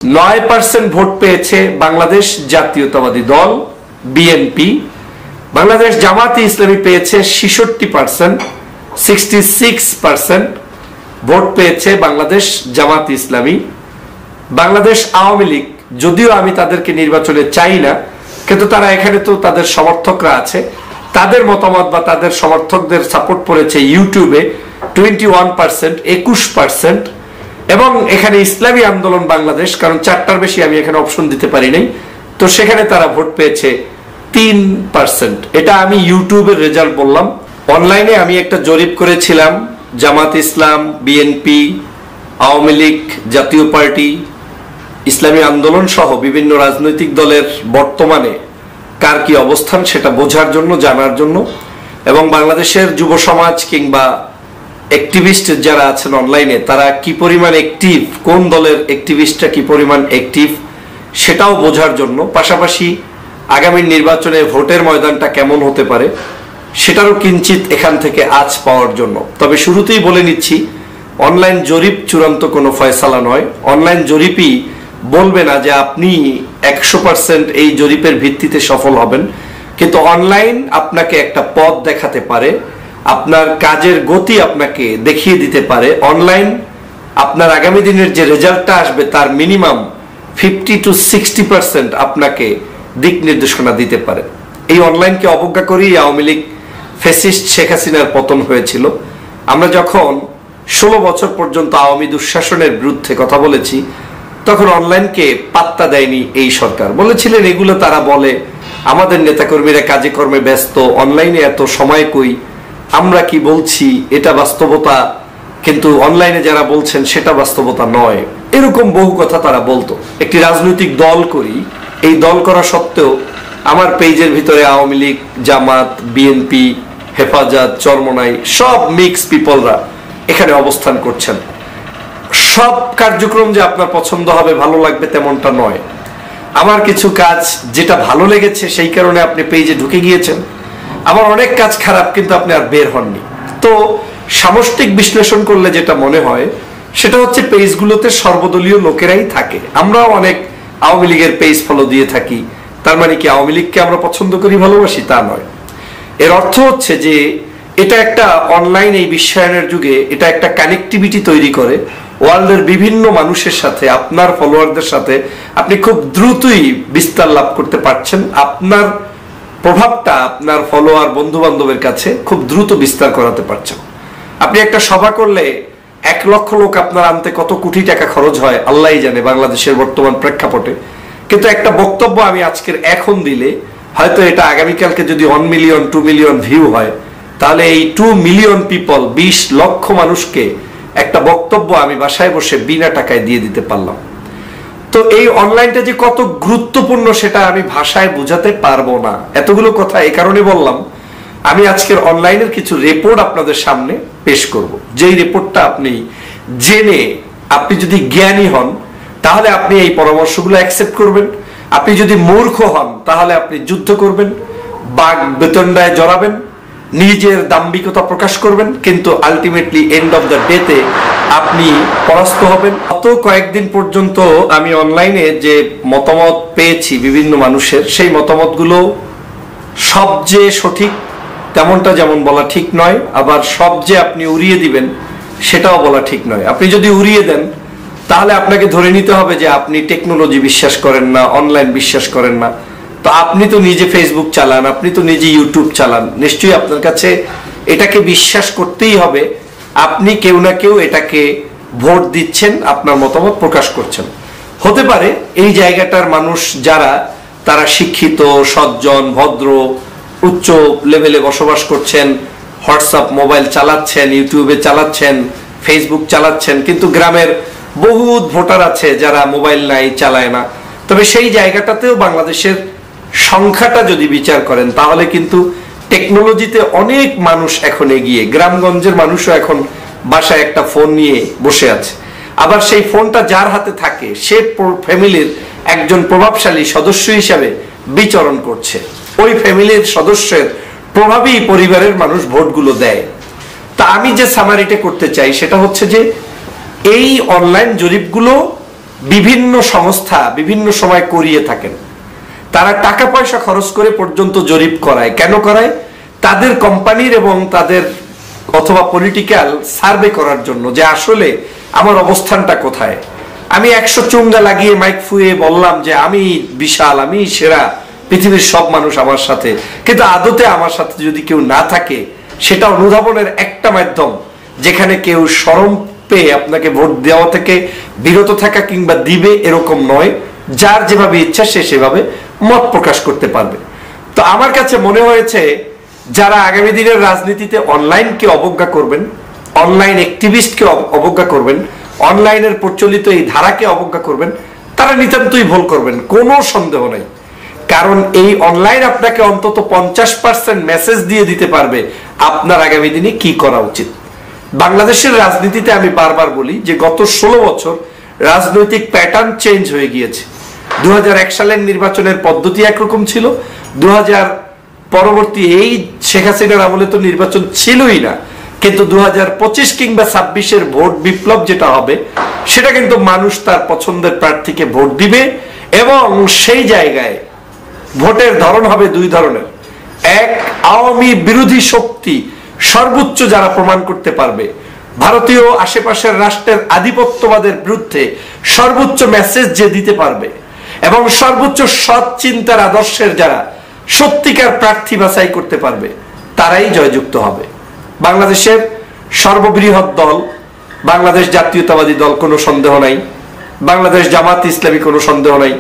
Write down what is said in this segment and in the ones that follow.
9% vote পেয়েছে বাংলাদেশ জাতীয়তাবাদী দল বিএনপি। বাংলাদেশ জামাতে ইসলামী পেয়েছে 66%, 66% ভোট পেয়েছে বাংলাদেশ জামাতে ইসলামী। বাংলাদেশ আওয়ামী লীগ, যদিও আমি তাদেরকে নির্বাচনে চাই না, কিন্তু তারা এখানে তো তাদের সমর্থকরা আছে, তাদের মতামত বা তাদের সমর্থকদের সাপোর্ট পড়েছে ইউটিউবে 21%, 21%। এবং এখানে ইসলামী আন্দোলন বাংলাদেশ, কারণ 4টার বেশি আমি এখানে অপশন দিতে পারি নাই, তো সেখানে তারা ভোট পেয়েছে 3%। এটা আমি ইউটিউবের রেজাল্ট বললাম। অনলাইনে আমি একটা জরিপ করেছিলাম, জামাত ইসলাম, বিএনপি, আওয়ামী লীগ, জাতীয় পার্টি, ইসলামী আন্দোলন সহ বিভিন্ন রাজনৈতিক দলের বর্তমানে কার কি অবস্থান সেটা বোঝার জন্য, জানার জন্য, এবং বাংলাদেশের যুব সমাজ কিংবা অ্যাক্টিভিস্ট যারা আছেন অনলাইনে তারা কি পরিমাণ অ্যাক্টিভ, কোন দলের অ্যাক্টিভিস্টরা কি পরিমাণ অ্যাক্টিভ সেটাও বোঝার জন্য, পাশাপাশি আগামী নির্বাচনে ভোটের ময়দানটা কেমন হতে পারে সেটারও কিঞ্চিত এখান থেকে আঁচ পাওয়ার জন্য। তবে শুরুতেই বলে নিচ্ছি, অনলাইন জরিপ চূড়ান্ত কোনো ফয়সালা নয়। অনলাইন জরিপই বলবে না যে আপনি 100% এই জরিপের ভিত্তিতে সফল হবেন, কিন্তু অনলাইন আপনাকে একটা পথ দেখাতে পারে, আপনার কাজের গতি আপনাকে দেখিয়ে দিতে পারে। অনলাইন আপনার আগামী দিনের যে রেজাল্টটা আসবে তার মিনিমাম 50 to 60% আপনাকে দিক নির্দেশনা দিতে পারে। এই অনলাইনকে অবজ্ঞা করেই আওয়ামী লীগ ফ্যাসিস্ট শেখ হাসিনার পতন হয়েছিল। আমরা যখন 16 বছর পর্যন্ত আওয়ামী দুঃশাসনের বিরুদ্ধে কথা বলেছি, তখন অনলাইনকে পাত্তা দেয়নি এই সরকার। বলেছিলেন এগুলো তারা বলে, আমাদের নেতাকর্মীরা কাজে কর্মে ব্যস্ত, অনলাইনে এত সময় কই, আমরা কি বলছি এটা বাস্তবতা, কিন্তু অনলাইনে যারা বলছেন সেটা বাস্তবতা নয়, এরকম বহু কথা তারা বলতো। একটি রাজনৈতিক দল করি, এই দল করা সত্ত্বেও আমার পেজের ভিতরে আওয়ামী লীগ, জামাত, বিএনপি, হেফাজত, চরমনাই সব মিক্স পিপলরা এখানে অবস্থান করছেন। সব কার্যক্রম যে আপনার পছন্দ হবে, ভালো লাগবে তেমনটা নয়। আমার কিছু কাজ যেটা ভালো লেগেছে সেই কারণে আপনি পেজে ঢুকে গিয়েছেন, আমার অনেক কাজ খারাপ কিন্তু আপনি আর বের হননি। তো সামষ্টিক বিশ্লেষণ করলে যেটা মনে হয় সেটা হচ্ছে পেজগুলোতে সর্বদলীয় লোকেরাই থাকে। আমরাও অনেক আওয়ামী লীগের পেজ ফলো দিয়ে থাকি, তার মানে কি আওয়ামী লীগকে আমরা পছন্দ করি, ভালোবাসি তা নয়। এর অর্থ হচ্ছে যে এটা একটা অনলাইন, এই বিশ্বায়নের যুগে এটা একটা কানেক্টিভিটি তৈরি করে ওয়ার্ল্ডের বিভিন্ন মানুষের সাথে, আপনার ফলোয়ারদের সাথে আপনি খুব দ্রুতই বিস্তার লাভ করতে পারছেন। আপনার প্রভাবটা আপনার ফলোয়ার, বন্ধু বান্ধবের কাছে খুব দ্রুত বিস্তার করাতে পারছেন। আপনি একটা সভা করলে 1 লক্ষ লোক আপনার আনতে কত কোটি টাকা খরচ হয় আল্লাহই জানে বাংলাদেশের বর্তমান প্রেক্ষাপটে, কিন্তু একটা বক্তব্য আমি আজকের এখন দিলে হয়তো এটা আগামীকালকে যদি 1 মিলিয়ন 2 মিলিয়ন ভিউ হয়, তাহলে এই 2 মিলিয়ন পিপল, 20 লক্ষ মানুষকে একটা বক্তব্য আমি বাসায় বসে বিনা টাকায় দিয়ে দিতে পারলাম। তো এই অনলাইনটা যে কত গুরুত্বপূর্ণ সেটা আমি ভাষায় বোঝাতে পারবো না। এতগুলো কথা এই কারণে বললাম, আমি আজকের অনলাইনের কিছু রিপোর্ট আপনাদের সামনে পেশ করব। যেই রিপোর্টটা আপনি জেনে, আপনি যদি জ্ঞানী হন তাহলে আপনি এই পরামর্শগুলো অ্যাকসেপ্ট করবেন। আপনি যদি মূর্খ হন তাহলে আপনি যুদ্ধ করবেন, বাঘ বেতনডায় জড়াবেন, নিজের দাম্ভিকতা প্রকাশ করবেন, কিন্তু আলটিমেটলি এন্ড অফ দ্য ডেতে আপনি পরাস্ত হবেন। গত কয়েকদিন পর্যন্ত আমি অনলাইনে যে মতামত পেয়েছি বিভিন্ন মানুষের, সেই মতামতগুলো সব যে সঠিক তেমনটা যেমন বলা ঠিক নয়, আবার সব যে আপনি উড়িয়ে দিবেন সেটাও বলা ঠিক নয়। আপনি যদি উড়িয়ে দেন তাহলে আপনাকে ধরে নিতে হবে যে আপনি টেকনোলজি বিশ্বাস করেন না, অনলাইন বিশ্বাস করেন না। তো আপনি তো নিজে ফেসবুক চালান, আপনি তো নিজে ইউটিউব চালান, নিশ্চয়ই আপনার কাছে এটাকে বিশ্বাস করতেই হবে আপনি কেউ না কেউ এটাকে ভোট দিচ্ছেন, আপনার মতামত প্রকাশ করছেন। হতে পারে এই জায়গাটার মানুষ যারা, তারা শিক্ষিত, সজ্জন, ভদ্র, উচ্চ লেভেলে বসবাস করছেন, হোয়াটসঅ্যাপ মোবাইল চালাচ্ছেন, ইউটিউবে চালাচ্ছেন, ফেসবুক চালাচ্ছেন, কিন্তু গ্রামের বহুত ভোটার আছে যারা মোবাইল নাই, চালায় না। তবে সেই জায়গাটাতেও বাংলাদেশের সংখ্যাটা যদি বিচার করেন তাহলে কিন্তু টেকনোলজিতে অনেক মানুষ এখন এগিয়ে। গ্রামগঞ্জের মানুষও এখন বাসায় একটা ফোন নিয়ে বসে আছে, আবার সেই ফোনটা যার হাতে থাকে সে ফ্যামিলির একজন প্রভাবশালী সদস্য হিসাবে বিচরণ করছে। ওই ফ্যামিলির সদস্যের প্রভাবেই পরিবারের মানুষ ভোটগুলো দেয়। তা আমি যে সামারিটা করতে চাই সেটা হচ্ছে যে এই অনলাইন জরিপগুলো বিভিন্ন সংস্থা বিভিন্ন সময় করিয়ে থাকেন। তারা টাকা পয়সা খরচ করে পর্যন্ত জরিপ করায়। কেন করায়? তাদের কোম্পানির এবং তাদের অথবা পলিটিক্যাল সার্ভে করার জন্য, যে আসলে আমার অবস্থানটা কোথায়। আমি 100 চুঙ্গা লাগিয়ে মাইক ফুয়ে বললাম যে আমি বিশাল, আমি সেরা, পৃথিবীর সব মানুষ আমার সাথে, কিন্তু আদতে আমার সাথে যদি কেউ না থাকে, সেটা অনুধাবনের একটা মাধ্যম, যেখানে কেউ শরম পেয়ে আপনাকে ভোট দেওয়া থেকে বিরত থাকা কিংবা দিবে এরকম নয়। যার যেভাবে ইচ্ছা সে সেভাবে মত প্রকাশ করতে পারবে। তো আমার কাছে মনে হয়েছে যারা আগামী দিনের রাজনীতিতে অনলাইনকে অবজ্ঞা করবেন, অনলাইন অ্যাক্টিভিস্টকে অবজ্ঞা করবেন, অনলাইনের প্রচলিত এই ধারাকে অবজ্ঞা করবেন, তারা নিতান্তই ভুল করবেন, কোনো সন্দেহ নাই। কারণ এই অনলাইন আপনাকে অন্তত 50% মেসেজ দিয়ে দিতে পারবে আপনার আগামী দিনে কি করা উচিত। বাংলাদেশের রাজনীতিতে আমি বারবার বলি যে গত 16 বছর রাজনৈতিক প্যাটার্ন চেঞ্জ হয়ে গিয়েছে। 2001 সালের নির্বাচনের পদ্ধতি একরকম ছিল, 2000 পরবর্তী এই শেখ হাসিনার আমলে তো নির্বাচন ছিলই না, কিন্তু 2025 কিংবা 26-এর ভোট বিপ্লব যেটা হবে, সেটা কিন্তু মানুষ তার পছন্দের প্রার্থীকে ভোট দিবে এবং সেই জায়গায় ভোটের ধরন হবে দুই ধরনের। এক, আওয়ামী বিরোধী শক্তি সর্বোচ্চ যারা প্রমাণ করতে পারবে, ভারতীয় আশেপাশের রাষ্ট্রের আধিপত্যবাদের বিরুদ্ধে সর্বোচ্চ মেসেজ যে দিতে পারবে এবং সর্বোচ্চ সৎ চিন্তার আদর্শের যারা সত্যিকার প্রার্থী বাছাই করতে পারবে, তারাই জয়যুক্ত হবে। বাংলাদেশের সর্ববৃহৎ দল বাংলাদেশ জাতীয়তাবাদী দল, কোনো সন্দেহ নাই। বাংলাদেশ জামাত ইসলামী, কোনো সন্দেহ নাই।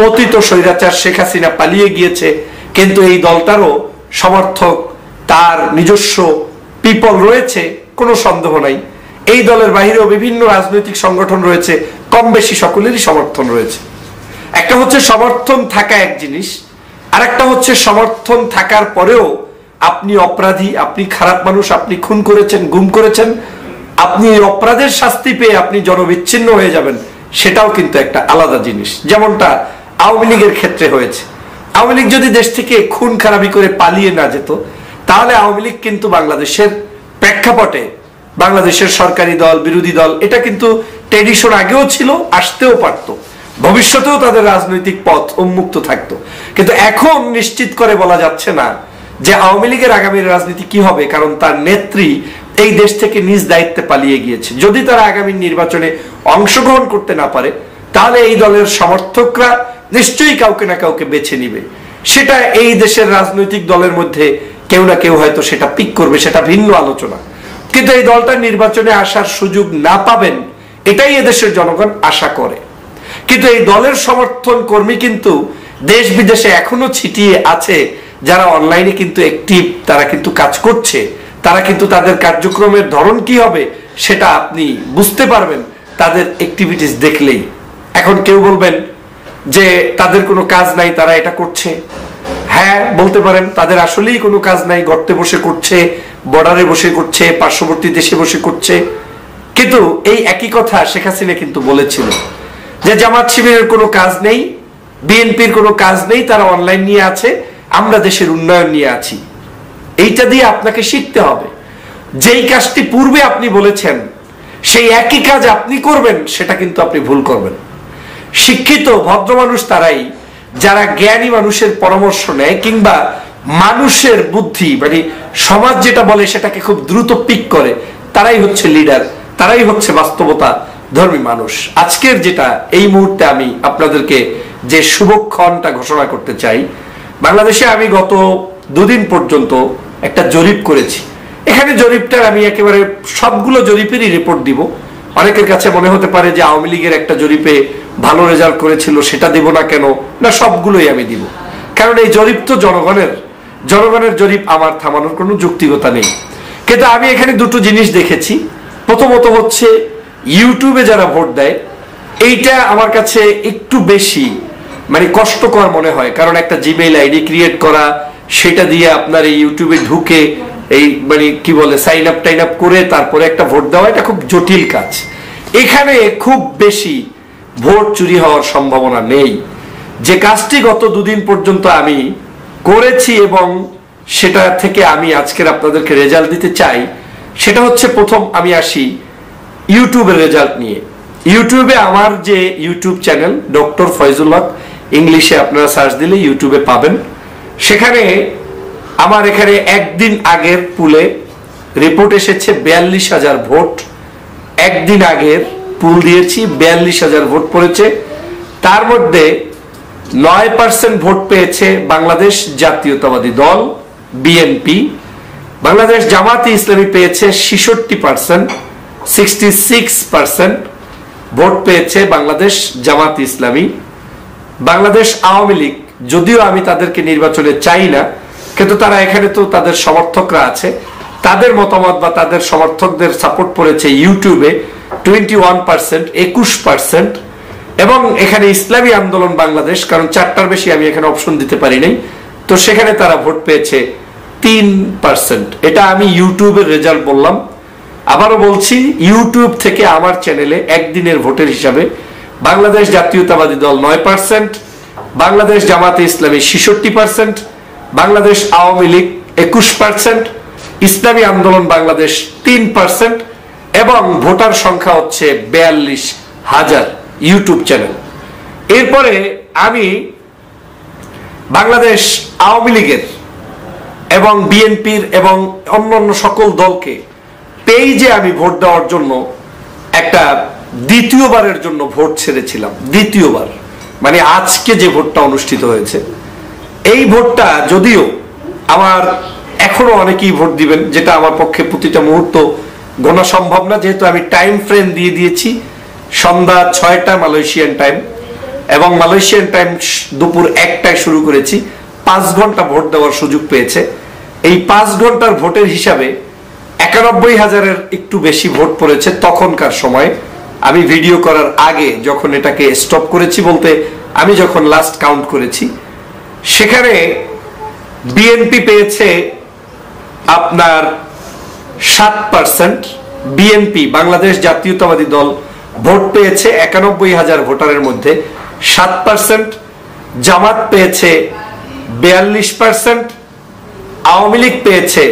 পতিত স্বৈরাচার শেখ হাসিনা পালিয়ে গিয়েছে, কিন্তু এই দলটারও সমর্থক, তার নিজস্ব পিপল রয়েছে, কোনো সন্দেহ নাই। এই দলের বাহিরেও বিভিন্ন রাজনৈতিক সংগঠন রয়েছে, কম বেশি সকলেরই সমর্থন রয়েছে। একটা হচ্ছে সমর্থন থাকা এক জিনিস, আর একটা হচ্ছে সমর্থন থাকার পরেও আপনি অপরাধী, আপনি খারাপ মানুষ, আপনি খুন করেছেন, গুম করেছেন, আপনি অপরাধের শাস্তি পেয়ে আপনি জনবিচ্ছিন্ন হয়ে যাবেন, সেটাও কিন্তু একটা আলাদা জিনিস। যেমনটা আওয়ামী লীগের ক্ষেত্রে হয়েছে। আওয়ামী লীগ যদি দেশ থেকে খুন খারাপি করে পালিয়ে না যেত, তাহলে আওয়ামী লীগ কিন্তু বাংলাদেশের প্রেক্ষাপটে বাংলাদেশের সরকারি দল, বিরোধী দল, এটা কিন্তু ট্রেডিশন আগেও ছিল, আসতেও পারত, ভবিষ্যতেও তাদের রাজনৈতিক পথ উন্মুক্ত থাকতো। কিন্তু এখন নিশ্চিত করে বলা যাচ্ছে না যে আওয়ামী লীগের আগামীর রাজনীতি কি হবে, কারণ তার নেত্রী এই দেশ থেকে নিজ দায়িত্বে পালিয়ে গিয়েছে। যদি তারা আগামী নির্বাচনে অংশগ্রহণ করতে না পারে, তাহলে এই দলের সমর্থকরা নিশ্চয়ই কাউকে না কাউকে বেছে নিবে। সেটা এই দেশের রাজনৈতিক দলের মধ্যে কেউ না কেউ হয়তো সেটা পিক করবে, সেটা ভিন্ন আলোচনা। কিন্তু এই দলটা নির্বাচনে আসার সুযোগ না পাবেন, এটাই এদেশের জনগণ আশা করে। কিন্তু এই দলের সমর্থন কর্মী কিন্তু দেশ বিদেশে এখনো ছিটিয়ে আছে, যারা অনলাইনে কিন্তু অ্যাক্টিভ, তারা কিন্তু কাজ করছে, তারা কিন্তু তাদের কার্যক্রমের ধরন কি হবে সেটা আপনি বুঝতে পারবেন তাদের অ্যাক্টিভিটিস দেখলেই। এখন কেউ বলবেন যে তাদের কোনো কাজ নাই, তারা এটা করছে। হ্যাঁ, বলতে পারেন তাদের আসলেই কোনো কাজ নাই, গর্তে বসে করছে, বর্ডারে বসে করছে, পার্শ্ববর্তী দেশে বসে করছে। কিন্তু এই একই কথা শেখ হাসিনা কিন্তু বলেছিল যে জামাত শিবিরের কোনো কাজ নেই, বিএনপির কোনো কাজ নেই, তারা অনলাইন নিয়ে আছে, আমরা দেশের উন্নয়ন নিয়ে আছি। এইটা দিয়ে আপনাকে শিখতে হবে। যেই কাজটি পূর্বে আপনি বলেছেন সেই একই কাজ আপনি করবেন, সেটা কিন্তু আপনি ভুল করবেন। শিক্ষিত ভদ্র মানুষ তারাই যারা জ্ঞানী মানুষের পরামর্শ নেয় কিংবা মানুষের বুদ্ধি, মানে সমাজ যেটা বলে সেটাকে খুব দ্রুত পিক করে, তারাই হচ্ছে লিডার, তারাই হচ্ছে বাস্তবতা ধর্মী মানুষ। আজকের যেটা এই মুহূর্তে আমি আপনাদেরকে যে শুভক্ষণটা ঘোষণা করতে চাই, বাংলাদেশে আমি গত 2 দিন পর্যন্ত একটা জরিপ করেছি। এখানে জরিপটার আমি একেবারে সবগুলো জরিপেরই রিপোর্ট দিব। অনেকের কাছে মনে হতে পারে যে আওয়ামী লীগের একটা জরিপে ভালো রেজাল্ট করেছিল, সেটা দিব না কেন? না, সবগুলোই আমি দিব, কারণ এই জরিপ তো জনগণের জরিপ, আমার থামানোর কোনো যৌক্তিকতা নেই। কিন্তু আমি এখানে দুটো জিনিস দেখেছি। প্রথমত হচ্ছে ইউটিউবে যারা ভোট দেয়, এইটা আমার কাছে একটু বেশি মানে কষ্টকর মনে হয়, কারণ একটা জিমেইল আইডি ক্রিয়েট করা, সেটা দিয়ে আপনার এই ইউটিউবে ঢুকে এই মানে কি বলে সাইন আপ করে তারপরে একটা ভোট দেওয়া, এটা খুব জটিল কাজ। এখানে খুব বেশি ভোট চুরি হওয়ার সম্ভাবনা নেই। যে কাজটি গত 2 দিন পর্যন্ত আমি করেছি এবং সেটা থেকে আমি আজকের আপনাদেরকে রেজাল্ট দিতে চাই, সেটা হচ্ছে প্রথম আমি আসি ইউটিউবের রেজাল্ট নিয়ে। ইউটিউবে আমার যে ইউটিউব চ্যানেল ডক্টর ফয়জুল হক, ইংলিশে আপনারা সার্চ দিলে ইউটিউবে পাবেন। সেখানে আমার এখানে একদিন আগের পুলে রিপোর্ট এসেছে 42,000 ভোট। একদিন আগের পুল দিয়েছি, 42,000 ভোট পড়েছে। তার মধ্যে 9% ভোট পেয়েছে বাংলাদেশ জাতীয়তাবাদী দল বিএনপি। বাংলাদেশ জামাতে ইসলামী পেয়েছে 66%, 66% ভোট পেয়েছে বাংলাদেশ জামাতে ইসলামী। বাংলাদেশ আওয়ামী লীগ, যদিও আমি তাদেরকে নির্বাচনে চাই না, কিন্তু তারা এখানে তো তাদের সমর্থকরা আছে, তাদের মতামত বা তাদের সমর্থকদের সাপোর্ট পড়েছে ইউটিউবে 21%, 21%। এবং এখানে ইসলামী আন্দোলন বাংলাদেশ, কারণ 4টার বেশি আমি এখানে অপশন দিতে পারি নাই, তো সেখানে তারা ভোট পেয়েছে 3%। এটা আমি ইউটিউবের রেজাল্ট বললাম। আবারও বলছি, ইউটিউব থেকে আমার চ্যানেলে একদিনের ভোটের হিসাবে বাংলাদেশ জাতীয়তাবাদী দল 9%, বাংলাদেশ জামাতে ইসলামী 66%, বাংলাদেশ আওয়ামী লীগ 21%, ইসলামী আন্দোলন বাংলাদেশ 3% এবং ভোটার সংখ্যা হচ্ছে 42,000 ইউটিউব চ্যানেল। এরপরে আমি বাংলাদেশ আওয়ামী লীগের এবং বিএনপির এবং অন্যান্য সকল দলকে পেজে আমি ভোট দেওয়ার জন্য একটা দ্বিতীয়বারের জন্য ভোট ছেড়েছিলাম। দ্বিতীয়বার মানে আজকে যে ভোটটা অনুষ্ঠিত হয়েছে, এই ভোটটা যদিও আমার এখনো অনেকেই ভোট দিবেন, যেটা আমার পক্ষে প্রতিটা মুহূর্ত গোনা সম্ভব না, যেহেতু আমি টাইম ফ্রেম দিয়ে দিয়েছি সন্ধ্যা 6টা মালয়েশিয়ান টাইম, এবং মালয়েশিয়ান টাইম দুপুর 1টায় শুরু করেছি। 5 ঘন্টা ভোট দেওয়ার সুযোগ পেয়েছে। এই 5 ঘন্টার ভোটের হিসাবে 91,000-এর একটু বেশি ভোট পড়েছে তখনকার সময়। আমি ভিডিও করার আগে যখন এটাকে স্টপ করেছি, বলতে আমি যখন লাস্ট কাউন্ট করেছি, সেখানে বিএনপি পেয়েছে আপনার 7%। বিএনপি বাংলাদেশ জাতীয়তাবাদী দল ভোট পেয়েছে 91,000 ভোটারের মধ্যে 7%। জামাত পেয়েছে 42%, আওয়ামী লীগ পেয়েছে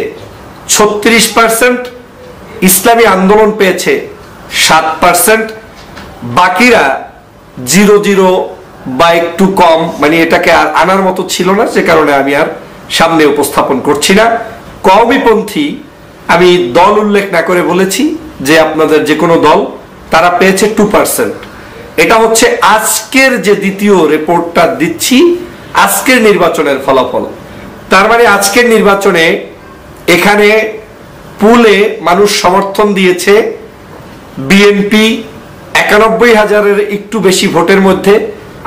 36%, ইসলামী আন্দোলন পেয়েছে 7%। বাকিরা 0 বা একটু কম, মানে এটাকে আর আনার মতো ছিল না, যে কারণে আমি আর সামনে উপস্থাপন করছি না। কওমিপন্থী আমি দল উল্লেখ না করে বলেছি যে আপনাদের যে কোনো দল, তারা পেয়েছে 2%। এটা হচ্ছে আজকের যে দ্বিতীয় রিপোর্টটা দিচ্ছি, আজকের নির্বাচনের ফলাফল। তার মানে আজকের নির্বাচনে এখানে পুলে মানুষ সমর্থন দিয়েছে বিএনপি 91,000-এর একটু বেশি ভোটের মধ্যে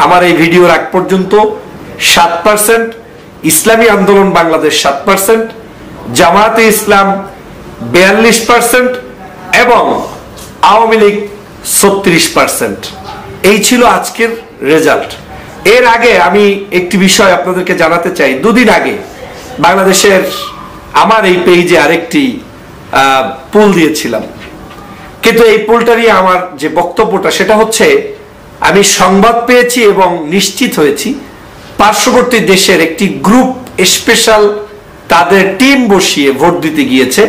আমার এই ভিডিওর আগ পর্যন্ত 7%, ইসলামী আন্দোলন বাংলাদেশ 7%, জামাতে ইসলাম 42% এবং আওয়ামী লীগ 36%। এই ছিল আজকের রেজাল্ট। এর আগে আমি একটি বিষয় আপনাদেরকে জানাতে চাই। 2 দিন আগে বাংলাদেশের আমার এই পেজে আরেকটি পোল দিয়েছিলাম, কিন্তু এই পোলটা নিয়ে আমার যে বক্তব্যটা, সেটা হচ্ছে আমি সংবাদ পেয়েছি এবং নিশ্চিত হয়েছি পার্শ্ববর্তী দেশের একটি গ্রুপ স্পেশাল তাদের টিম বসিয়ে ভোট দিতে গিয়েছে।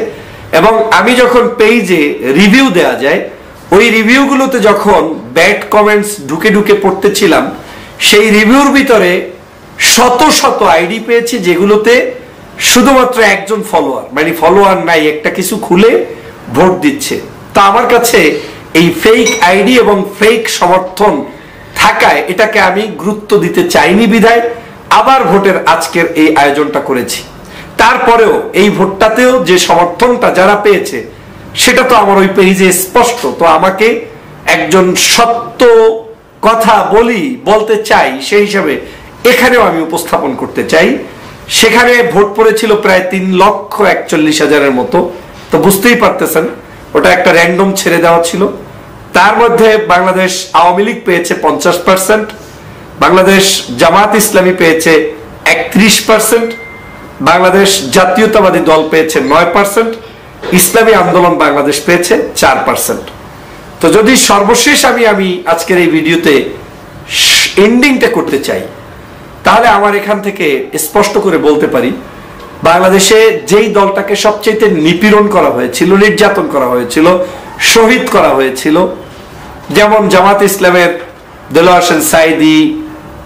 এবং আমি যখন পেজে রিভিউ দেয়া যায়, ওই রিভিউগুলোতে যখন ব্যাড কমেন্টস ঢুকে ঢুকে পড়তেছিলাম, সেই রিভিউর ভিতরে শত শত আইডি পেয়েছি যেগুলোতে শুধুমাত্র একজন ফলোয়ার, মানে ফলোয়ার নাই, একটা কিছু খুলে ভোট দিচ্ছে। তা আমার কাছে এই ফেক আইডি এবং ফেক সমর্থন থাকায় এটাকে আমি গুরুত্ব দিতে চাইনি, বিধায় আবার ভোটের আজকের এই আয়োজনটা করেছি। তারপরেও এই ভোটটাতেও যে সমর্থনটা যারা পেয়েছে, সেটা তো আমার ওই পেজে স্পষ্ট। তো আমাকে একজন সত্য কথা বলতে চাই, সেই হিসাবে এখানেও আমি উপস্থাপন করতে চাই। সেখানে ভোট পড়েছিল প্রায় 3,41,000-এর মতো। তো বুঝতেই পারতেছেন ওটা একটা র্যান্ডম ছেড়ে দেওয়া ছিল। তার মধ্যে বাংলাদেশ আওয়ামী লীগ পেয়েছে 50%, বাংলাদেশ জামাত ইসলামী পেয়েছে 31%, বাংলাদেশ জাতীয়তাবাদী দল পেয়েছে 9%, ইসলামী আন্দোলন বাংলাদেশ পেয়েছে 4%। তো যদি সর্বশেষ আমি আজকের এই ভিডিওতে এন্ডিংটা করতে চাই, তাহলে আমার এখান থেকে স্পষ্ট করে বলতে পারি, বাংলাদেশে যেই দলটাকে সবচেয়ে নিপীড়ন করা হয়েছিল, নির্যাতন করা হয়েছিল, শহীদ করা হয়েছিল, যেমন জামাত ইসলামের দেলোয়ার হোসেন সাইদি,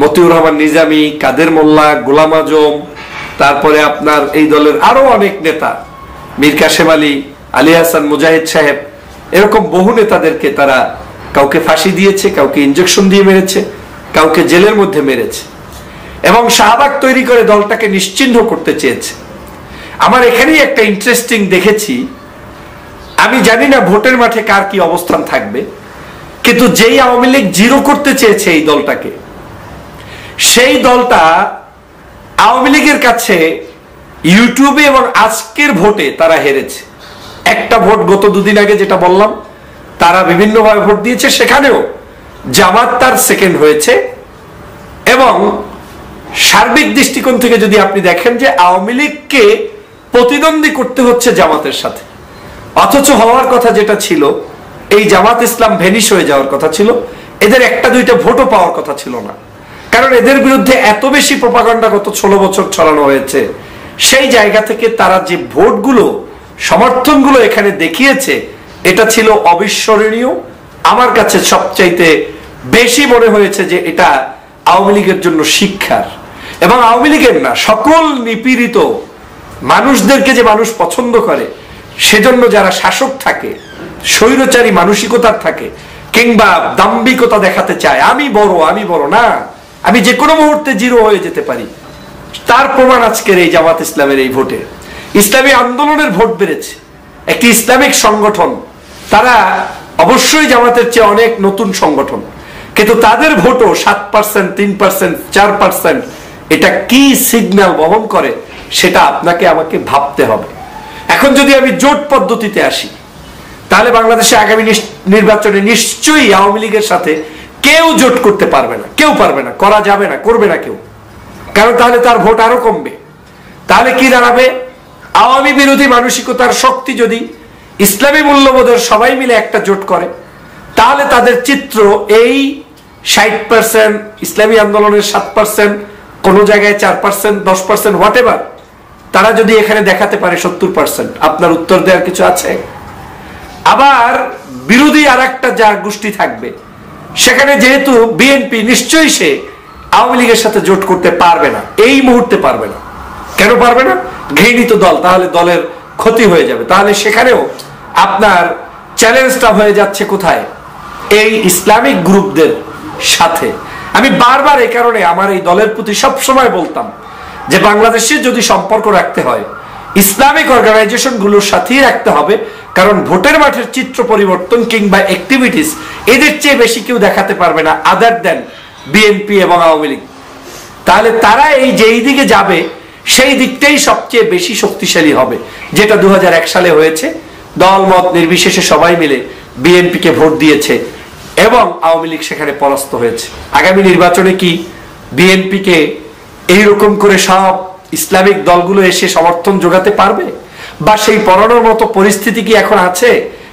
মতিউর রহমান নিজামী, কাদের মোল্লা, গোলাম আজম, তারপরে আপনার এই দলের আরো অনেক নেতা, মীর কাসেম আলী, আলী হাসান মুজাহিদ সাহেব, এরকম বহু নেতাদেরকে তারা কাউকে ফাঁসি দিয়েছে, কাউকে ইনজেকশন দিয়ে মেরেছে, কাউকে জেলের মধ্যে মেরেছে এবং শাহবাগ তৈরি করে দলটাকে নিশ্চিহ্ন করতে চেয়েছে। আমার এখানেই একটা ইন্টারেস্টিং দেখেছি, আমি জানি না ভোটের মাঠে কার কি অবস্থান থাকবে, কিন্তু যেই আওয়ামী লীগ জিরো করতে চেয়েছে এই দলটাকে, সেই দলটা আওয়ামী লীগের কাছে ইউটিউবে এবং আজকের ভোটে তারা হেরেছে। একটা ভোট গত দুদিন আগে যেটা বললাম, তারা বিভিন্নভাবে ভোট দিয়েছে, সেখানেও জামাত তার সেকেন্ড হয়েছে। এবং সার্বিক দৃষ্টিকোণ থেকে যদি আপনি দেখেন যে আওয়ামী লীগকে প্রতিদ্বন্দ্বী করতে হচ্ছে জামাতের সাথে, অথচ হওয়ার কথা যেটা ছিল, এই জামাত ইসলাম ভেনিশ হয়ে যাওয়ার কথা ছিল, এদের একটা দুইটা ভোটও পাওয়ার কথা ছিল না, কারণ এদের বিরুদ্ধে এত বেশি প্রপাগান্ডা গত 16 বছর ছড়ানো হয়েছে। সেই জায়গা থেকে তারা যে ভোটগুলো, সমর্থনগুলো এখানে দেখিয়েছে, এটা ছিল অবিস্মরণীয়। আমার কাছে সবচাইতে বেশি মনে হয়েছে যে এটা আওয়ামী লীগের জন্য শিক্ষার, এবং আওয়ামী লীগের না, সকল নিপীড়িত মানুষদেরকে যে মানুষ পছন্দ করে, সেজন্য যারা শাসক থাকে, স্বৈরচারী মানসিকতার থাকে, কিংবা দাম্ভিকতা দেখাতে চায়, আমি বড় না, আমি যে কোনো মুহূর্তে জিরো হয়ে যেতে পারি, তার প্রমাণ আজকের এই জামাত ইসলামের এই ভোটে। ইসলামী আন্দোলনের ভোট বেড়েছে, একটি ইসলামিক সংগঠন, তারা অবশ্যই জামাতের চেয়ে অনেক নতুন সংগঠন, কিন্তু তাদের ভোটও 7%, 3%, 4%। এটা কি সিগন্যাল বহন করে সেটা আপনাকে আমাকে ভাবতে হবে। এখন যদি আমি জোট পদ্ধতিতে আসি, তাহলে বাংলাদেশে আগামী নির্বাচনে নিশ্চয়ই আওয়ামী লীগের সাথে কেউ জোট করতে পারবে না, কেউ পারবে না, করা যাবে না, করবে না কেউ, কারণ তাহলে তার ভোট আরো কমবে। তাহলে কি দাঁড়াবে? আওয়ামী বিরোধী মানসিকতার শক্তি যদি ইসলামী মূল্যবোধের সবাই মিলে একটা জোট করে, তাহলে তাদের চিত্র এই 60%, ইসলামী আন্দোলনের 7%, কোন জায়গায় 4%, 10%, হোয়াট এভার, তারা যদি এখানে দেখাতে পারে 70%, আপনার উত্তর দেওয়ার কিছু আছে? আবার বিরোধী আর একটা যা গোষ্ঠী থাকবে, সেখানে যেহেতু বিএনপি, নিশ্চয়ই সে আওয়ামী লীগের সাথে জোট করতে পারবে না, এই মুহূর্তে পারবে না। কেন পারবে না? ঘৃণিত দল, তাহলে দলের ক্ষতি হয়ে যাবে। তাহলে সেখানেও আপনার চ্যালেঞ্জটা হয়ে যাচ্ছে কোথায়? এই ইসলামিক গ্রুপদের সাথে। আমি বারবার এই কারণে আমার এই দলের প্রতি সবসময় বলতাম যে বাংলাদেশে যদি সম্পর্ক রাখতে হয়, ইসলামিক অর্গানাইজেশন গুলোর সাথেই রাখতে হবে, কারণ ভোটের মাঠের চিত্র পরিবর্তন কিংবা অ্যাক্টিভিটিস এদের চেয়ে বেশি কেউ দেখাতে পারবে না আদার দেন বিএনপি এবং আওয়ামী লীগ। তাহলে তারা এই যেই দিকে যাবে, সেই দিকটাই সবচেয়ে বেশি শক্তিশালী হবে, যেটা 2001 সালে হয়েছে। দলমত নির্বিশেষে সবাই মিলে বিএনপিকে ভোট দিয়েছে এবং আওয়ামী লীগ সেখানে পরাস্ত হয়েছে। আগামী নির্বাচনে কি বিএনপিকে এইরকম করে সব ইসলামিক দলগুলো এসে সমর্থন যোগাতে পারবে? বা সেই পড়ানোর মতো পরিস্থিতি কি এখন আছে?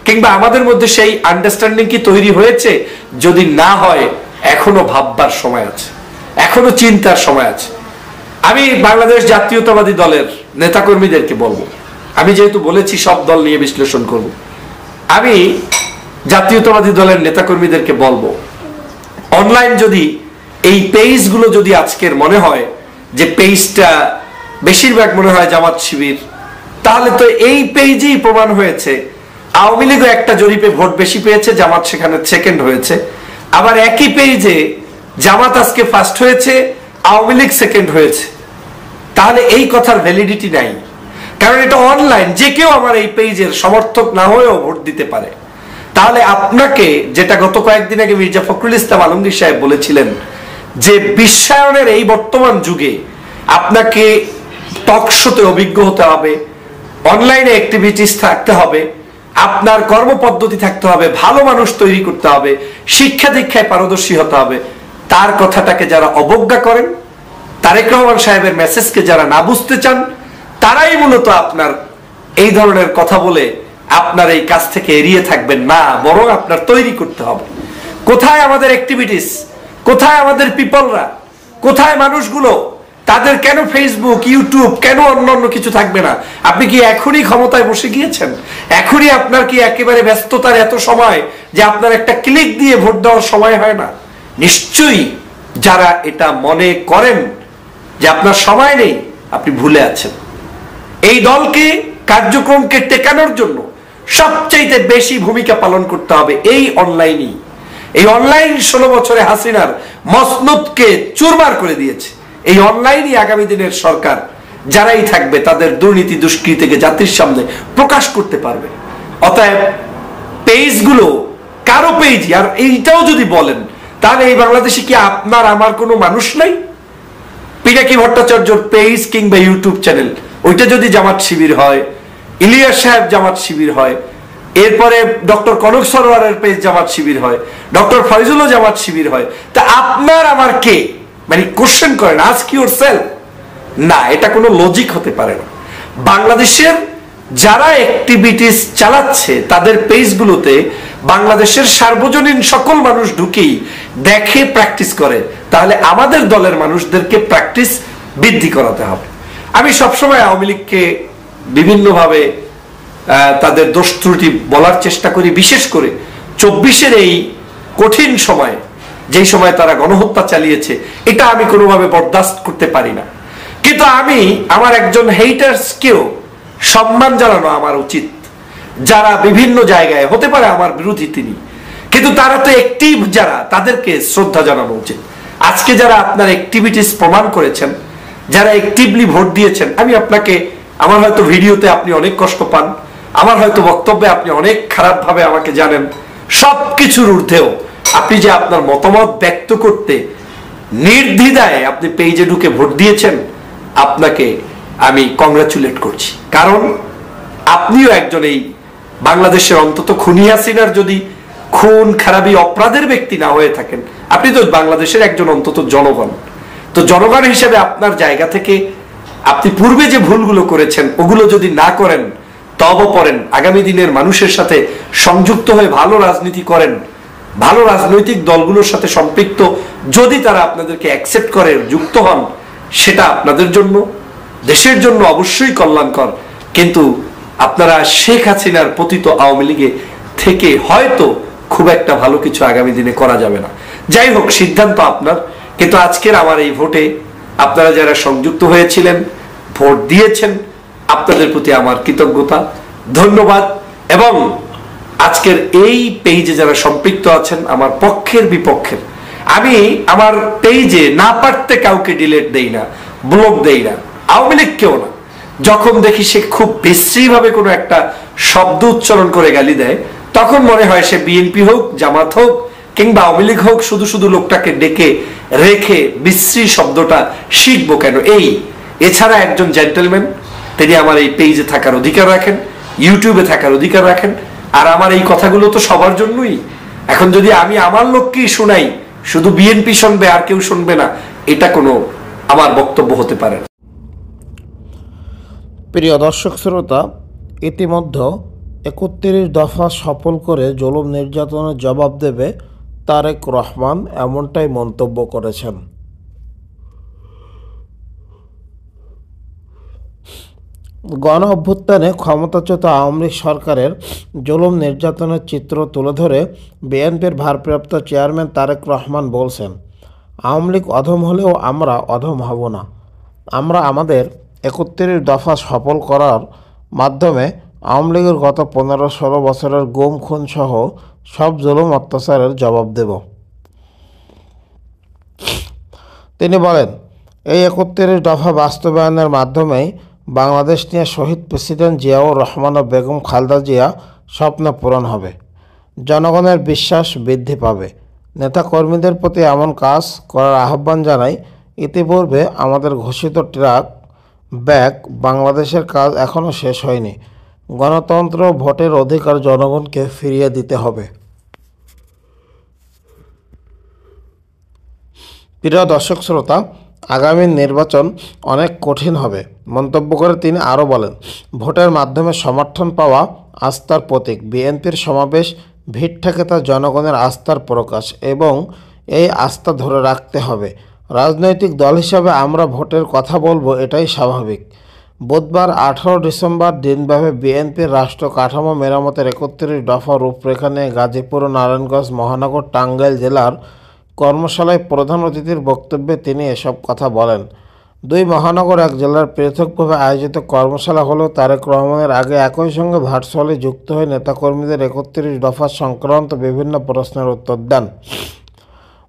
কিংবা আমাদের মধ্যে সেই আন্ডারস্ট্যান্ডিং কি তৈরি হয়েছে? যদি না হয়, এখনো ভাববার সময় আছে, এখনো চিন্তার সময় আছে। আমি বাংলাদেশ জাতীয়তাবাদী দলের নেতাকর্মীদেরকে বলবো, আমি যেহেতু বলেছি সব দল নিয়ে বিশ্লেষণ করব, আমি জাতীয়তাবাদী দলের নেতাকর্মীদেরকে বলবো, অনলাইন যদি এই পেজগুলো যদি আজকের মনে হয় যে পেজটা বেশিরভাগ মনে হয় জামাত শিবির, তাহলে তো এই পেজেই প্রমাণ হয়েছে আওয়ামী লীগও একটা জরিপে ভোট বেশি পেয়েছে, জামাত সেখানে সেকেন্ড হয়েছে। আবার একই পেজে জামাত আজকে ফার্স্ট হয়েছে, আওয়ামী লীগ সেকেন্ড হয়েছে। তাহলে এই কথার ভ্যালিডিটি নাই, কারণ এটা অনলাইন, যে কেউ আমার এই পেজের সমর্থক না হয়েও ভোট দিতে পারে। তাহলে আপনাকে, যেটা গত কয়েকদিন আগে মির্জা ফখরুল ইসলাম আলমগীর সাহেব বলেছিলেন, যে বিশ্বায়নের এই বর্তমান যুগে আপনাকে টক শোতে অভিজ্ঞ হতে হবে, অনলাইনে অ্যাক্টিভিটিস থাকতে হবে, আপনার কর্মপদ্ধতি থাকতে হবে, ভালো মানুষ তৈরি করতে হবে, শিক্ষা দীক্ষায় পারদর্শী হতে হবে। তার কথাটাকে যারা অবজ্ঞা করেন, তারেক রহমান সাহেবের মেসেজকে যারা না বুঝতে চান, তারাই মূলত আপনার এই ধরনের কথা বলে আপনার এই কাজ থেকে এড়িয়ে থাকবেন না, বরং আপনার তৈরি করতে হবে। কোথায় আমাদের অ্যাক্টিভিটিস, কোথায় আমাদের পিপলরা, কোথায় মানুষগুলো তাদের কেন ফেসবুক, ইউটিউব, কেন অন্যান্য কিছু থাকবে না? আপনি কি এখনই ক্ষমতায় বসে গিয়েছেন? এখনই আপনার কি একেবারে ব্যস্ততার এত সময় যে আপনার একটা ক্লিক দিয়ে ভোট দেওয়ার সময় হয় না? নিশ্চয়ই যারা এটা মনে করেন যে আপনার সময় নেই, আপনি ভুলে আছেন। এই দলকে, কার্যক্রমকে টেকানোর জন্য সবচাইতে বেশি ভূমিকা পালন করতে হবে এই অনলাইনই। এই অনলাইন 16 বছরে হাসিনার মসনদকে চুরমার করে দিয়েছে। এই অনলাইনই আগামী দিনের সরকার যারাই থাকবে তাদের দুর্নীতি দুষ্কৃতিকে জাতির সামনে প্রকাশ করতে পারবে। অতএব পেজগুলো কারো পেজ, আর এইটাও যদি বলেন তাহলে এই বাংলাদেশে কি আপনার আমার কোনো মানুষ নাই? পিনাকি ভট্টাচার্যর পেজ কিংবা ইউটিউব চ্যানেল, ওইটা যদি জামাত শিবির হয়, ইলিয়াস সাহেব জামাত শিবির হয়, এরপরে ডক্টর কনক সরোয়ারের পেজ জামাত শিবির হয়, ডক্টর ফয়জুলও জামাত শিবির হয়, তা আপনার আমার কে? মানে কোশ্চেন করেন, আস্ক ইউরসেলফ। না, এটা কোনো লজিক হতে পারে না। বাংলাদেশের যারা অ্যাক্টিভিটিস চালাচ্ছে তাদের পেজগুলোতে বাংলাদেশের সার্বজনীন সকল মানুষ ঢুকেই দেখে, প্র্যাকটিস করে, তাহলে আমাদের দলের মানুষদেরকে প্র্যাকটিস বৃদ্ধি করাতে হবে। আমি সবসময় আওয়ামী লীগকে বিভিন্নভাবে তাদের দোষ ত্রুটি বলার চেষ্টা করি, বিশেষ করে 24-এর এই কঠিন সময়ে, যেই সময় তারা গণহত্যা চালিয়েছে, এটা আমি কোনোভাবে বরদাস্ত করতে পারি না। কিন্তু আমি আমার একজন হেটার্সকেও সম্মান জানানো আমার উচিত, যারা বিভিন্ন জায়গায় হতে পারে আমার বিরোধী তিনি, কিন্তু তারা তো অ্যাক্টিভ, যারা তাদেরকে শ্রদ্ধা জানানো উচিত। আজকে যারা আপনার অ্যাক্টিভিটিস প্রমাণ করেছেন, যারা অ্যাক্টিভলি ভোট দিয়েছেন, আমি আপনাকে, আমার হয়তো ভিডিওতে আপনি অনেক কষ্ট পান, আমার হয়তো বক্তব্যে আপনি অনেক খারাপভাবে আমাকে জানেন, সবকিছুর ঊর্ধ্বেও আপনি যে আপনার মতামত ব্যক্ত করতে নির্দ্বিধায় আপনি পেজে ঢুকে ভোট দিয়েছেন, আপনাকে আমি কংগ্রাচুলেট করছি। কারণ আপনিও একজন এই বাংলাদেশের অন্তত খুনি হাসিনার যদি খুন খারাপি অপরাধের ব্যক্তি না হয়ে থাকেন, আপনি তো বাংলাদেশের একজন অন্তত জনগণ। তো জনগণ হিসেবে আপনার জায়গা থেকে আপনি পূর্বে যে ভুলগুলো করেছেন ওগুলো যদি না করেন, তবে পড়েন, আগামী দিনের মানুষের সাথে সংযুক্ত হয়ে ভালো রাজনীতি করেন, ভালো রাজনৈতিক দলগুলোর সাথে সম্পৃক্ত যদি তারা আপনাদেরকে অ্যাকসেপ্ট করে, যুক্ত হন, সেটা আপনাদের জন্য, দেশের জন্য অবশ্যই কল্যাণকর। কিন্তু আপনারা শেখ হাসিনার পতিত আওয়ামী লীগে থেকে হয়তো খুব একটা ভালো কিছু আগামী দিনে করা যাবে না। যাই হোক, সিদ্ধান্ত আপনার। কিন্তু আজকের আমার এই ভোটে আপনারা যারা সংযুক্ত হয়েছিলেন, ভোট দিয়েছেন, আপনাদের প্রতি আমার কৃতজ্ঞতা, ধন্যবাদ। এবং আজকের এই পেজে যারা সম্পৃক্ত আছেন, আমার পক্ষের বিপক্ষের, আমি আমার পেজে না পারতে কাউকে ডিলিট দেই না, ব্লক দেই না, আওয়ামী লীগ কেউ না। যখন দেখি সে খুব বিশ্রীভাবে কোনো একটা শব্দ উচ্চারণ করে গালি দেয়, তখন মনে হয় সে বিএনপি হোক, জামাত হোক কিংবা আওয়ামী লীগ হোক, শুধু শুধু লোকটাকে ডেকে রেখে বিশ্রী শব্দটা শিখবো কেন? এছাড়া একজন জেন্টলম্যান, তিনি আমার এই পেজে থাকার অধিকার রাখেন, ইউটিউবে থাকার অধিকার রাখেন। আর আমার এই কথাগুলো তো সবার জন্যই। এখন যদি আমি আমার লোককেই শোনাই, শুধু বিএনপি শুনবে আর কেউ শুনবে না, এটা কোনো আমার বক্তব্য হতে পারে না। প্রিয় দর্শক শ্রোতা, ইতিমধ্যে 31 দফা সফল করে জুলুম নির্যাতনের জবাব দেবে তারেক রহমান, এমনটাই মন্তব্য করেছেন। গণ অভ্যুত্থানে ক্ষমতাচ্যুত আওয়ামী লীগ সরকারের জুলুম নির্যাতনের চিত্র তুলে ধরে বিএনপির ভারপ্রাপ্ত চেয়ারম্যান তারেক রহমান বলছেন, আওয়ামী লীগ অধম হলেও আমরা অধম হব না। আমরা আমাদের 31 দফা সফল করার মাধ্যমে আওয়ামী লীগের গত 15-16 বছরের গুম খুন সহ সব জুলুম অত্যাচারের জবাব দেব। তিনি বলেন, এই 31 দফা বাস্তবায়নের মাধ্যমেই বাংলাদেশ নিয়ে শহীদ প্রেসিডেন্ট জিয়াউর রহমান ও বেগম খালেদা জিয়া স্বপ্ন পূরণ হবে, জনগণের বিশ্বাস বৃদ্ধি পাবে। নেতাকর্মীদের প্রতি এমন কাজ করার আহ্বান জানাই। ইতিপূর্বে আমাদের ঘোষিত ট্রাক ব্যাক বাংলাদেশের কাজ এখনও শেষ হয়নি। গণতন্ত্র, ভোটের অধিকার জনগণকে ফিরিয়ে দিতে হবে। প্রিয় দর্শক শ্রোতা, আগামী নির্বাচন অনেক কঠিন হবে মন্তব্য করে তিনি আরও বলেন, ভোটের মাধ্যমে সমর্থন পাওয়া আস্থার প্রতীক। বিএনপির সমাবেশ ভিড় থেকে তা জনগণের আস্থার প্রকাশ এবং এই আস্থা ধরে রাখতে হবে। রাজনৈতিক দল হিসাবে আমরা ভোটের কথা বলবো, এটাই স্বাভাবিক। বুধবার 18 ডিসেম্বর দিনব্যাপী বিএনপির রাষ্ট্র কাঠামো মেরামতের 31 দফা রূপরেখা নিয়ে গাজীপুর ও নারায়ণগঞ্জ মহানগর টাঙ্গাইল জেলার কর্মশালায় প্রধান অতিথির বক্তব্যে তিনি এসব কথা বলেন। দুই মহানগর এক জেলার পৃথকভাবে আয়োজিত কর্মশালা হলেও তারেক রহমানের আগে একই সঙ্গে ভার্চুয়ালি যুক্ত হয়ে নেতাকর্মীদের 31 দফা সংক্রান্ত বিভিন্ন প্রশ্নের উত্তর দেন।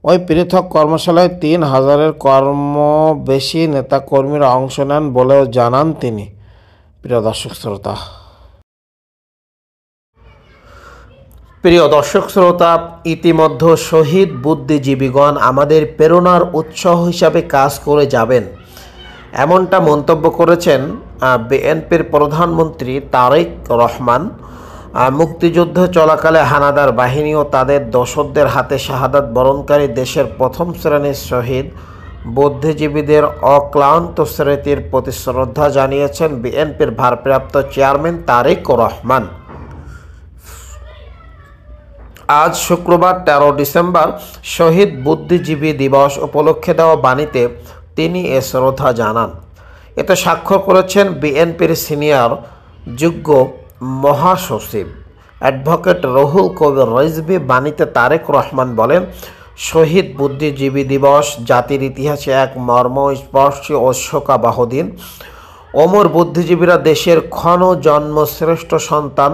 ওই পৃথক কর্মশালায় 3000-এর বেশি নেতাকর্মীরা অংশ নেন বলেও জানান তিনি। প্রিয় দর্শক শ্রোতা, ইতিমধ্যে শহীদ বুদ্ধিজীবীগণ আমাদের প্রেরণার উৎস হিসাবে কাজ করে যাবেন, এমনটা মন্তব্য করেছেন বিএনপির প্রধানমন্ত্রী তারেক রহমান। মুক্তিযুদ্ধ চলাকালে হানাদার বাহিনী ও তাদের দোসরদের হাতে শাহাদাত বরণকারী দেশের প্রথম শ্রেণীর শহীদ বুদ্ধিজীবীদের অক্লান্ত স্মৃতির প্রতি শ্রদ্ধা জানিয়েছেন বিএনপির ভারপ্রাপ্ত চেয়ারম্যান তারেক রহমান। আজ শুক্রবার 13 ডিসেম্বর শহীদ বুদ্ধিজীবী দিবস উপলক্ষে দেওয়া বাণীতে তিনি এ শ্রদ্ধা জানান। এতে স্বাক্ষর করেছেন বিএনপির সিনিয়র যুগ্ম মহাসচিব অ্যাডভোকেট রুহুল কবির রিজভী। বাণীতে তারেক রহমান বলেন, শহীদ বুদ্ধিজীবী দিবস জাতির ইতিহাসে এক মর্মস্পর্শী ও শোকাবহ দিন। অমর বুদ্ধিজীবীরা দেশের ক্ষণ জন্ম শ্রেষ্ঠ সন্তান,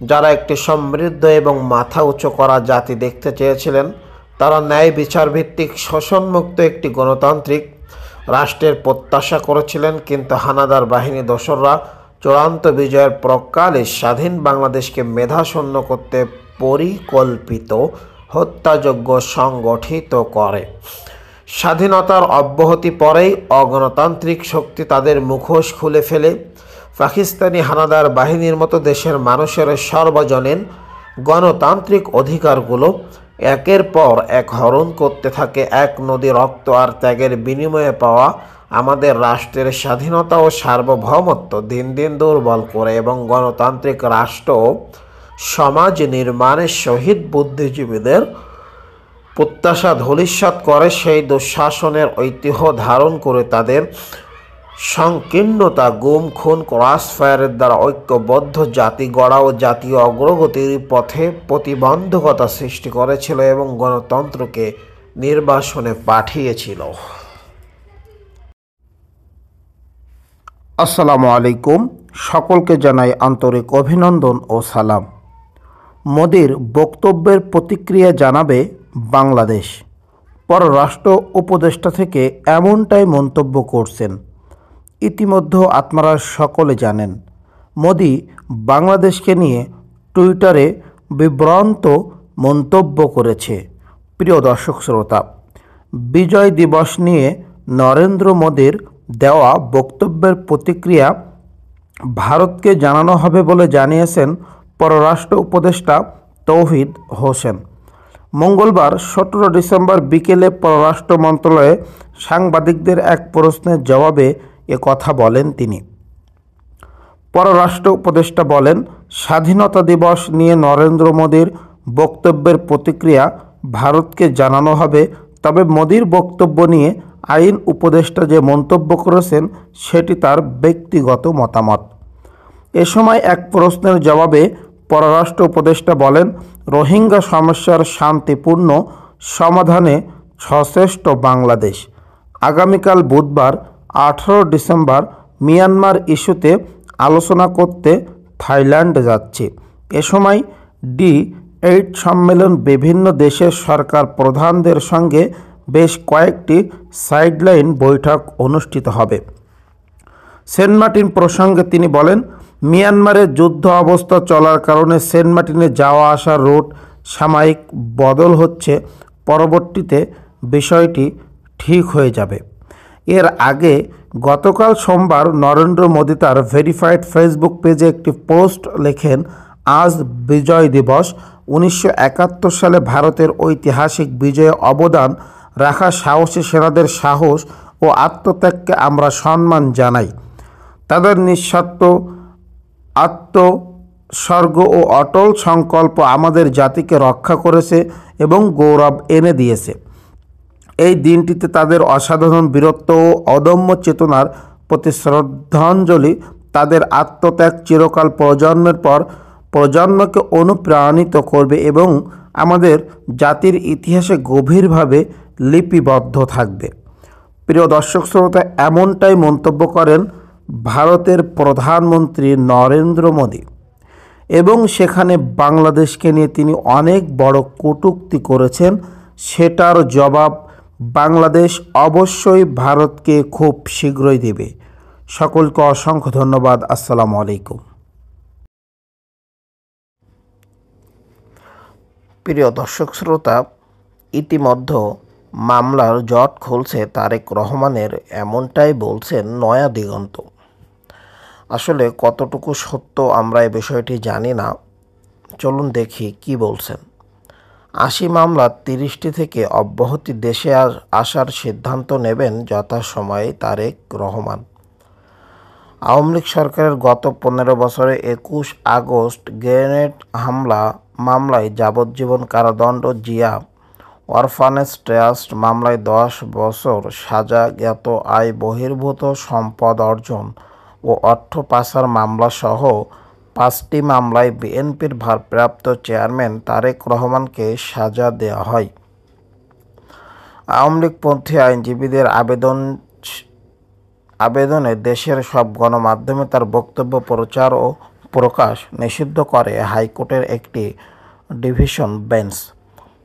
যারা একটি সমৃদ্ধ এবং মাথা উঁচু করা জাতি দেখতে চেয়েছিলেন। তারা ন্যায় বিচার ভিত্তিক শোষণমুক্ত একটি গণতান্ত্রিক রাষ্ট্রের প্রত্যাশা করেছিলেন, কিন্তু হানাদার বাহিনী দোসররা চূড়ান্ত বিজয়ের প্রকালে স্বাধীন বাংলাদেশকে মেধাশূন্য করতে পরিকল্পিত হত্যাযজ্ঞ সংগঠিত করে। স্বাধীনতার অব্যাহতি পরেই অগণতান্ত্রিক শক্তি তাদের মুখোশ খুলে ফেলে। পাকিস্তানি হানাদার বাহিনীর মতো দেশের মানুষের সর্বজনীন গণতান্ত্রিক অধিকারগুলো একের পর এক হরণ করতে থাকে। এক নদী রক্ত আর ত্যাগের বিনিময়ে পাওয়া আমাদের রাষ্ট্রের স্বাধীনতা ও সার্বভৌমত্ব দিন দিন দুর্বল করে এবং গণতান্ত্রিক রাষ্ট্র সমাজ নির্মাণে শহীদ বুদ্ধিজীবীদের প্রত্যাশা ধূলিসাৎ করে। সেই দুঃশাসনের ঐতিহ্য ধারণ করে তাদের সংকীর্ণতা, গুম, খুন, ক্রসফায়ারের দ্বারা ঐক্যবদ্ধ জাতি গড়া ও জাতীয় অগ্রগতির পথে প্রতিবন্ধকতা সৃষ্টি করেছিল এবং গণতন্ত্রকে নির্বাসনে পাঠিয়েছিল। আসসালামু আলাইকুম, সকলকে জানাই আন্তরিক অভিনন্দন ও সালাম। মোদির বক্তব্যের প্রতিক্রিয়া জানাবে বাংলাদেশ। পররাষ্ট্র উপদেষ্টা থেকে এমনটাই মন্তব্য করছেন। ইতিমধ্যে আপনারা সকলে জানেন, মোদি বাংলাদেশকে নিয়ে টুইটারে বিভ্রান্ত মন্তব্য করেছে। প্রিয় দর্শক শ্রোতা, বিজয় দিবস নিয়ে নরেন্দ্র মোদির দেওয়া বক্তব্যের প্রতিক্রিয়া ভারতকে জানানো হবে বলে জানিয়েছেন পররাষ্ট্র উপদেষ্টা তৌহিদ হোসেন। মঙ্গলবার 17 ডিসেম্বর বিকেলে পররাষ্ট্র মন্ত্রণালয়ে সাংবাদিকদের এক প্রশ্নের জবাবে কথা বলেন তিনি। পররাষ্ট্র উপদেষ্টা বলেন, স্বাধীনতা দিবস নিয়ে নরেন্দ্র মোদির বক্তব্যের প্রতিক্রিয়া ভারতকে জানানো হবে, তবে মোদির বক্তব্য নিয়ে আইন উপদেষ্টা যে মন্তব্য করেছেন সেটি তার ব্যক্তিগত মতামত। এ সময় এক প্রশ্নের জবাবে পররাষ্ট্র উপদেষ্টা বলেন, রোহিঙ্গা সমস্যার শান্তিপূর্ণ সমাধানে সচেষ্ট বাংলাদেশ। আগামীকাল বুধবার 18 ডিসেম্বর মিয়ানমার ইস্যুতে আলোচনা করতে থাইল্যান্ড যাচ্ছে। এ সময় D8 সম্মেলন বিভিন্ন দেশের সরকার প্রধানদের সঙ্গে বেশ কয়েকটি সাইডলাইন বৈঠক অনুষ্ঠিত হবে। সেন্ট মার্টিন প্রসঙ্গে তিনি বলেন, মিয়ানমারে যুদ্ধ অবস্থা চলার কারণে সেন্ট মার্টিনে যাওয়া আসার রুট সাময়িক বদল হচ্ছে, পরবর্তীতে বিষয়টি ঠিক হয়ে যাবে। এর আগে গতকাল সোমবার নরেন্দ্র মোদি তার ভেরিফাইড ফেসবুক পেজে একটি পোস্ট লেখেন, আজ বিজয় দিবস। 1971 সালে ভারতের ঐতিহাসিক বিজয়ে অবদান রাখা সাহসী সেনাদের সাহস ও আত্মত্যাগকে আমরা সম্মান জানাই। তাদের নিঃস্বার্থ আত্মস্বর্গ ও অটল সংকল্প আমাদের জাতিকে রক্ষা করেছে এবং গৌরব এনে দিয়েছে। এই দিনটিতে তাদের অসাধারণ বীরত্ব ও অদম্য চেতনার প্রতি শ্রদ্ধাঞ্জলি, তাদের আত্মত্যাগ চিরকাল প্রজন্মের পর প্রজন্মকে অনুপ্রাণিত করবে এবং আমাদের জাতির ইতিহাসে গভীরভাবে লিপিবদ্ধ থাকবে। প্রিয় দর্শক শ্রোতা, এমনটাই মন্তব্য করেন ভারতের প্রধানমন্ত্রী নরেন্দ্র মোদী এবং সেখানে বাংলাদেশকে নিয়ে তিনি অনেক বড় কটূক্তি করেছেন। সেটার জবাব বাংলাদেশ অবশ্যই ভারতকে খুব শীঘ্রই দেবে। সকলকে অসংখ্য ধন্যবাদ। আসসালামু আলাইকুম। প্রিয় দর্শক শ্রোতা, ইতিমধ্যে মামলার জট খুলছে তারেক রহমানের, এমনটাই বলছেন নয়া দিগন্ত। আসলে কতটুকু সত্য আমরা এই বিষয়টি জানি না, চলুন দেখি কি বলছেন। ৮০ মামলার ৩০টি থেকে অব্যাহতি দেশে আসার সিদ্ধান্ত নেবেন যথাসময়ে তারেক রহমান। আওয়ামী লীগ সরকারের গত ১৫ বছরে ২১ আগস্ট গ্রেনেড হামলা মামলায় যাবজ্জীবন কারাদণ্ড, জিয়া অরফানেজ ট্রাস্ট মামলায় ১০ বছর সাজা, জ্ঞাত আয় বহির্ভূত সম্পদ অর্জন ও অর্থ পাচার মামলাসহ ৫টি মামলায় বিএনপির ভারপ্রাপ্ত চেয়ারম্যান তারেক রহমানকে সাজা দেওয়া হয়। আওয়ামী লীগপন্থী আইনজীবীদের আবেদনে দেশের সব গণমাধ্যমে তার বক্তব্য প্রচার ও প্রকাশ নিষিদ্ধ করে হাইকোর্টের একটি ডিভিশন বেঞ্চ।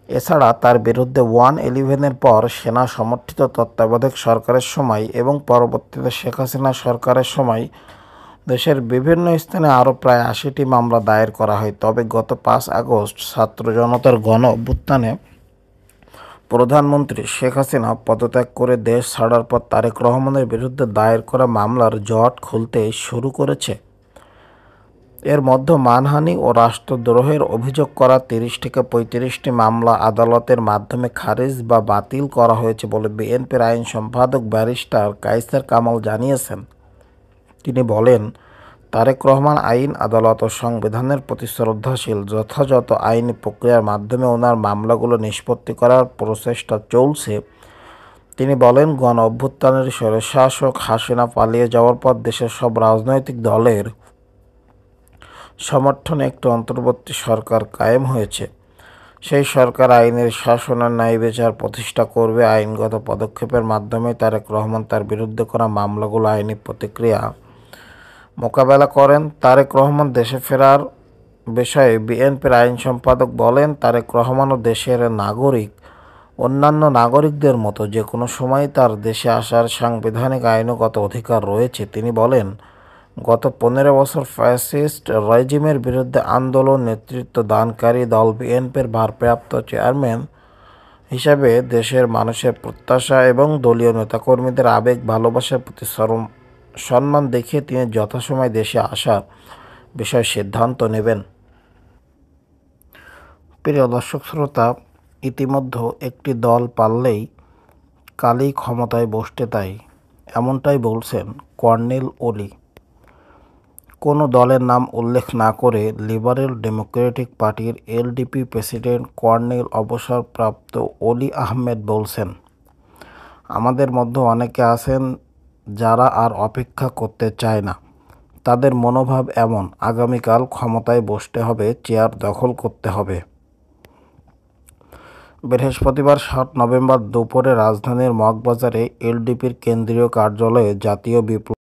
এছাড়া তার বিরুদ্ধে 111-এর পর সেনা সমর্থিত তত্ত্বাবধায়ক সরকারের সময় এবং পরবর্তীতে শেখ হাসিনা সরকারের সময় দেশের বিভিন্ন স্থানে আরও প্রায় ৮০টি মামলা দায়ের করা হয়। তবে গত ৫ আগস্ট ছাত্র জনতার গণ অভ্যুত্থানে প্রধানমন্ত্রী শেখ হাসিনা পদত্যাগ করে দেশ ছাড়ার পর তারেক রহমানের বিরুদ্ধে দায়ের করা মামলার জট খুলতে শুরু করেছে। এর মধ্যে মানহানি ও রাষ্ট্রদ্রোহের অভিযোগ করা ৩০ থেকে ৩৫টি মামলা আদালতের মাধ্যমে খারিজ বা বাতিল করা হয়েছে বলে বিএনপির আইন সম্পাদক ব্যারিস্টার কায়সার কামাল জানিয়েছেন। তিনি বলেন, তারেক রহমান আইন, আদালত ও সংবিধানের প্রতি শ্রদ্ধাশীল। যথাযথ আইনি প্রক্রিয়ার মাধ্যমে ওনার মামলাগুলো নিষ্পত্তি করার প্রচেষ্টা চলছে। তিনি বলেন, গণ অভ্যুত্থানের স্বৈরশাসক হাসিনা পালিয়ে যাওয়ার পর দেশের সব রাজনৈতিক দলের সমর্থনে একটি অন্তর্বর্তী সরকার কায়েম হয়েছে। সেই সরকার আইনের শাসনের ন্যায় বিচার প্রতিষ্ঠা করবে। আইনগত পদক্ষেপের মাধ্যমে তারেক রহমান তার বিরুদ্ধে করা মামলাগুলো আইনি প্রতিক্রিয়া মোকাবেলা করেন। তারেক রহমান দেশে ফেরার বিষয়ে বিএনপির আইন সম্পাদক বলেন, তারেক রহমানও দেশের নাগরিক। অন্যান্য নাগরিকদের মতো যে কোনো সময় তার দেশে আসার সাংবিধানিক আইনগত অধিকার রয়েছে। তিনি বলেন, গত ১৫ বছর ফ্যাসিস্ট রেজিমের বিরুদ্ধে আন্দোলন নেতৃত্ব দানকারী দল বিএনপির ভারপ্রাপ্ত চেয়ারম্যান হিসাবে দেশের মানুষের প্রত্যাশা এবং দলীয় নেতাকর্মীদের আবেগ ভালোবাসার প্রতি সম্মান দেখিয়ে তিনি যথাসময়ে দেশে আসার বিষয়ে সিদ্ধান্ত নেবেন। প্রিয় দর্শক শ্রোতা, ইতিমধ্যে একটি দল পারলেই কালই ক্ষমতায় বসতে, তাই এমনটাই বলছেন কর্নেল ওলি। কোনো দলের নাম উল্লেখ না করে লিবারেল ডেমোক্রেটিক পার্টির এলডিপি প্রেসিডেন্ট কর্নেল অবসরপ্রাপ্ত ওলি আহমেদ বলছেন, আমাদের মধ্যে অনেকে আছেন যারা আর অপেক্ষা করতে চায় না। তাদের মনোভাব এমন, আগামীকাল ক্ষমতায় বসতে হবে, চেয়ার দখল করতে হবে। বৃহস্পতিবার ৭ নভেম্বর দুপুরে রাজধানীর মগবাজারে এলডিপির কেন্দ্রীয় কার্যালয়ে জাতীয় বিপ্লব